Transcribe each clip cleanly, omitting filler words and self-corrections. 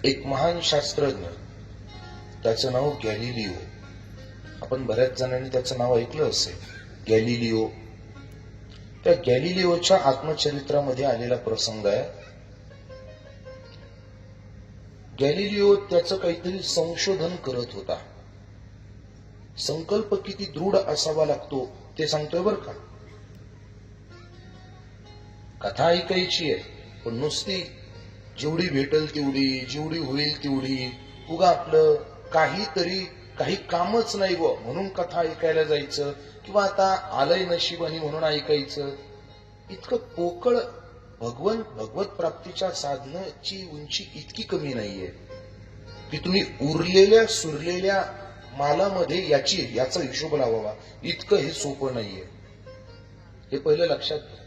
एक महान शास्त्रज्ञ, त्याचं नाव गॅलिलिओ. आपण बऱ्याच जणांनी त्याचं नाव ऐकलं असेल, गॅलिलिओ. त्या गॅलिलिओच्या आत्मचरित्रामध्ये आलेला प्रसंग आहे. गॅलिलिओ त्याचं काहीतरी संशोधन करत होता. संकल्प किती दृढ असावा लागतो ते सांगतोय बर का. कथा ऐकायची आहे, पण नुसती जेवढी भेटल तेवढी, जेवढी होईल तेवढी, उगा आपलं काही कामच नाही व म्हणून कथा ऐकायला जायचं, किंवा आता आलंय नशिबानी म्हणून ऐकायचं. इतकं पोकळ भगवत प्राप्तीच्या साधनाची उंची इतकी कमी नाहीये की तुम्ही उरलेल्या सुरलेल्या मालामध्ये याचा हिशोब लावावा. इतकं हे सोपं नाहीये, हे पहिलं लक्षात घ्या.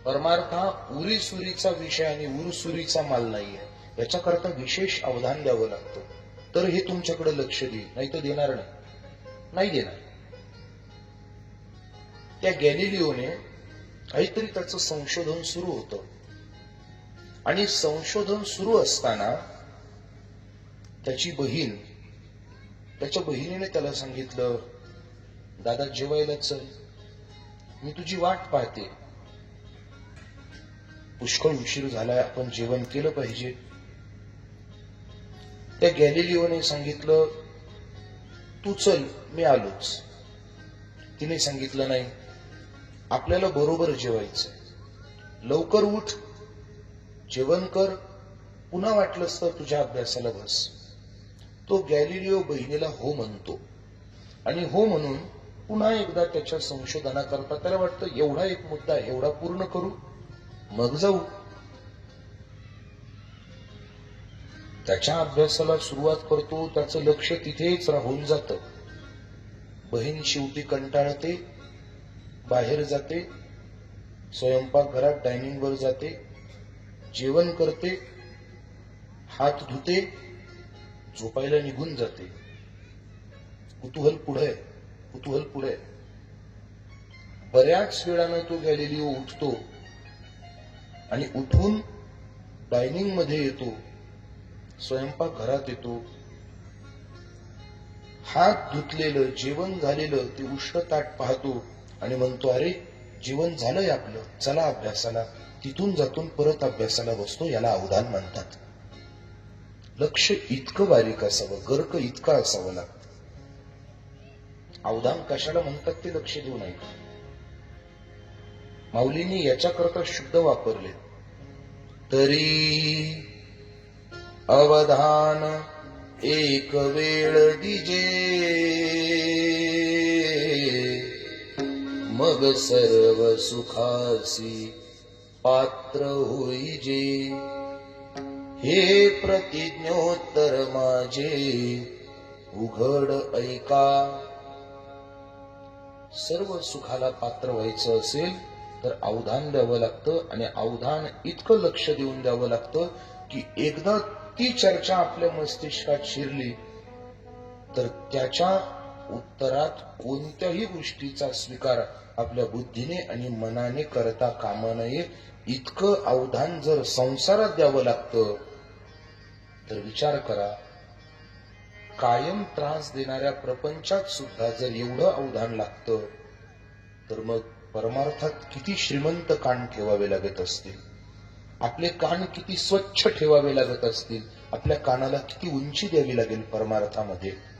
परमार्थ हा उरीसुरीचा विषय आणि उरसुरीचा माल नाहीये. याच्याकरता विशेष अवधान द्यावं लागतं, तर हे तुमच्याकडे लक्ष देईल, नाही तर देणार नाही देणार. त्या गॅलिलिओने काहीतरी त्याचं संशोधन सुरू होतं, आणि संशोधन सुरू असताना त्याच्या बहिणीने त्याला सांगितलं, दादा जेवायला चल, मी तुझी वाट पाहते, पुष्कळ उशीर झालाय, आपण जेवण केलं पाहिजे. त्या गॅलिलिओने सांगितलं, तू चल, मी आलोच. तिने सांगितलं, नाही, आपल्याला बरोबर जेवायचं, लवकर उठ, जेवण कर, पुन्हा वाटलंस तर तुझ्या अभ्यासाला बस. तो गॅलिलिओ बहिणीला हो म्हणतो, आणि हो म्हणून पुन्हा एकदा त्याच्या संशोधनाकरता त्याला वाटतं एवढा एक मुद्दा एवढा पूर्ण करू, मग जाऊ. त्याच्या अभ्यासाला सुरुवात करतो, त्याचं लक्ष तिथेच राहून जातं. बहीण शेवटी कंटाळते, बाहेर जाते, स्वयंपाकघरात डायनिंगवर जाते, जेवण करते, हात धुते, झोपायला निघून जाते. कुतूहल पुढे. बऱ्याच वेळानं तो गॅलिलिओ उठतो आणि उठून डायनिंग मध्ये येतो, स्वयंपाकघरात येतो, हात धुतलेलं, जेवण झालेलं ते उष्ट ताट पाहतो आणि म्हणतो, अरे जेवण झालंय आपलं, चला अभ्यासाला. तिथून जातून परत अभ्यासाला बसतो. याला अवधान म्हणतात. लक्ष इतकं बारीक असावं, गर्क इतकं असावं लागतं. अवधान कशाला म्हणतात ते लक्ष देऊ नये. माऊलींनी याच्याकरता शब्द वापरले, तरी अवधान एक वेळ दिजे, मग सर्व सुखासी पात्र होईजे. हे प्रतिज्ञोत्तर माझे उघड ऐका. सर्व सुखाला पात्र व्हायचं असेल तर अवधान द्यावं लागतं, आणि अवधान इतकं लक्ष देऊन द्यावं लागतं की एकदा ती चर्चा आपल्या मस्तिष्कात शिरली तर त्याच्या उत्तरात कोणत्याही गोष्टीचा स्वीकार आपल्या बुद्धीने आणि मनाने करता कामा नये. इतकं अवधान जर संसारात द्यावं लागतं तर विचार करा, कायम त्रास देणाऱ्या प्रपंचात सुद्धा जर एवढं अवधान लागतं तर मग परमार्थात किती श्रीमंत कान ठेवावे लागत असतील, आपले कान किती स्वच्छ ठेवावे लागत असतील, आपल्या कानाला किती उंची द्यावी लागेल परमार्थामध्ये.